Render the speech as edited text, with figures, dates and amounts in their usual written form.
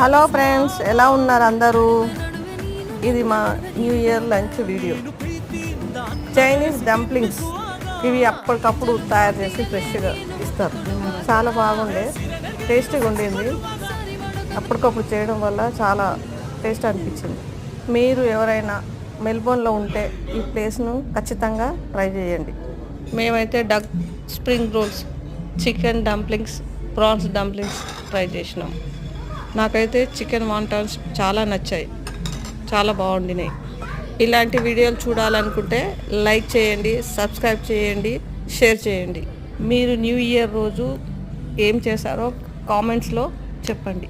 Hello friends, ఎలా ఉన్నారు అందరూ? ఇది మా new year lunch video. Chinese dumplings ఇవి అప్పటికప్పుడు తయారు చేసి ఫ్రెష్గా ఇస్తారు. చాలా బాగుండే, టేస్టీగా ఉండింది. అప్పటికప్పుడు చేయడం వల్ల చాలా టేస్ట్ అనిపించింది. మీరు ఎవరైనా మెల్బోర్న్లో ఉంటే ఈ ప్లేస్ను ఖచ్చితంగా ట్రై చేయండి. మేమైతే duck spring rolls, chicken dumplings, prawns dumplings try చేసినాం. నాకైతే చికెన్ వాంటాన్స్ చాలా నచ్చాయి, చాలా బాగుండినాయి. ఇలాంటి వీడియోలు చూడాలనుకుంటే లైక్ చేయండి, సబ్స్క్రైబ్ చేయండి, షేర్ చేయండి. మీరు న్యూ ఇయర్ రోజు ఏం చేశారో కామెంట్స్లో చెప్పండి.